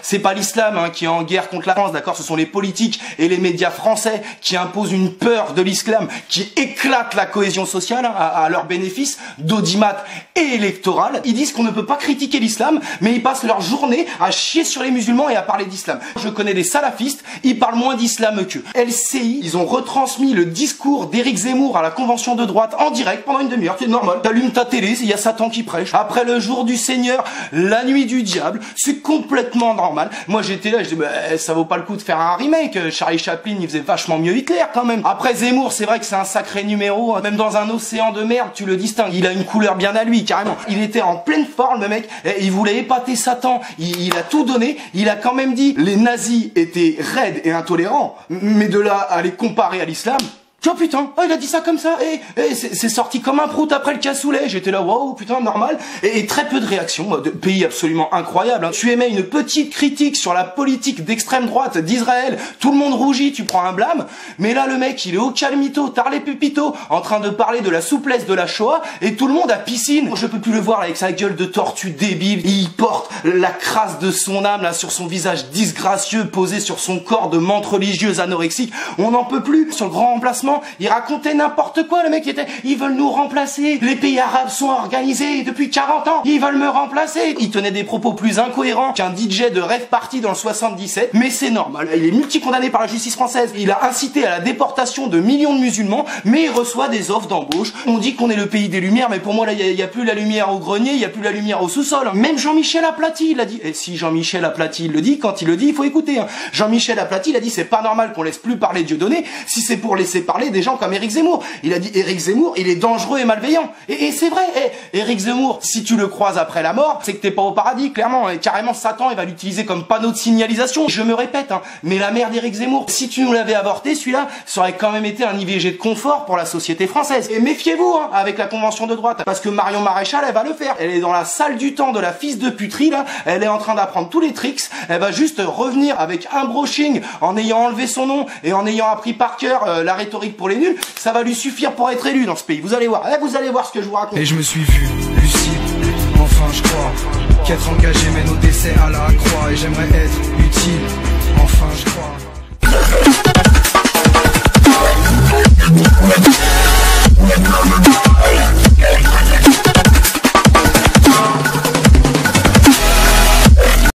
c'est pas l'islam qui est en guerre contre la France, d'accord, ce sont les politiques et les médias français qui imposent une peur de l'islam qui éclate la cohésion sociale à leur bénéfice, d'audimat et électoral. Ils disent qu'on ne peut pas critiquer l'islam, mais ils passent leur journée à chier sur les musulmans et à parler d'islam. Je connais des salafistes, ils parlent moins d'islam qu'eux. LCI, ils ont retransmis le discours d'Éric Zemmour à la convention de droite en direct pendant une demi-heure. C'est normal, t'allumes ta télé, il y a Satan qui prêche. Après le jour du Seigneur, la nuit du diable, c'est complètement normal. Moi j'étais là, je dis bah, ça vaut pas le coup de faire un remake. Charlie Chaplin, il faisait vachement mieux Hitler quand même. Après Zemmour, c'est vrai que c'est un sacré numéro. Même dans un océan de merde, tu le distingues. Il a une couleur bien à lui, carrément. Il était en pleine forme, le mec. Il voulait épater Satan. Il a tout donné. Il a quand même dit les nazis étaient raides et intolérants. Mais de là à les comparer à l'islam... Oh putain, oh, il a dit ça comme ça, et c'est sorti comme un prout après le cassoulet. J'étais là, waouh, putain, normal. Et très peu de réactions, de pays absolument incroyable. Tu émets une petite critique sur la politique d'extrême droite d'Israël, tout le monde rougit, tu prends un blâme. Mais là, le mec, il est au calmito, tarlé pupito, en train de parler de la souplesse de la Shoah, et tout le monde à piscine. Je peux plus le voir là, avec sa gueule de tortue débile. Il porte la crasse de son âme là sur son visage disgracieux, posé sur son corps de menthe religieuse anorexique. On n'en peut plus. Sur le grand remplacement, il racontait n'importe quoi, le mec était, ils veulent nous remplacer, les pays arabes sont organisés depuis 40 ans, ils veulent me remplacer. Il tenait des propos plus incohérents qu'un DJ de rave party dans le 77, mais c'est normal, il est multi-condamné par la justice française, il a incité à la déportation de millions de musulmans, mais il reçoit des offres d'embauche. On dit qu'on est le pays des lumières, mais pour moi là, il y a plus la lumière au grenier, il y a plus la lumière au sous-sol. Même Jean-Michel Aplathy, il a dit, et si Jean-Michel Aplathy il le dit, quand il le dit, il faut écouter. Jean-Michel Aplathy, il a dit, c'est pas normal qu'on laisse plus parler Dieudonné, si c'est pour laisser parler des gens comme Éric Zemmour. Il a dit Éric Zemmour, il est dangereux et malveillant. Et c'est vrai, Éric Zemmour, si tu le croises après la mort, c'est que t'es pas au paradis, clairement. Et carrément, Satan, il va l'utiliser comme panneau de signalisation. Je me répète, mais la mère d'Éric Zemmour, si tu nous l'avais avorté, celui-là, ça aurait quand même été un IVG de confort pour la société française. Et méfiez-vous, avec la convention de droite, parce que Marion Maréchal, elle va le faire. Elle est dans la salle du temps de la fils de puterie, là. Elle est en train d'apprendre tous les tricks. Elle va juste revenir avec un brushing, en ayant enlevé son nom et en ayant appris par cœur la rhétorique pour les nuls. Ça va lui suffire pour être élu dans ce pays. Vous allez voir. Vous allez voir ce que je vous raconte. Et je me suis vu lucide, enfin je crois qu'être engagé mène au décès à la croix. Et j'aimerais être utile, enfin je crois.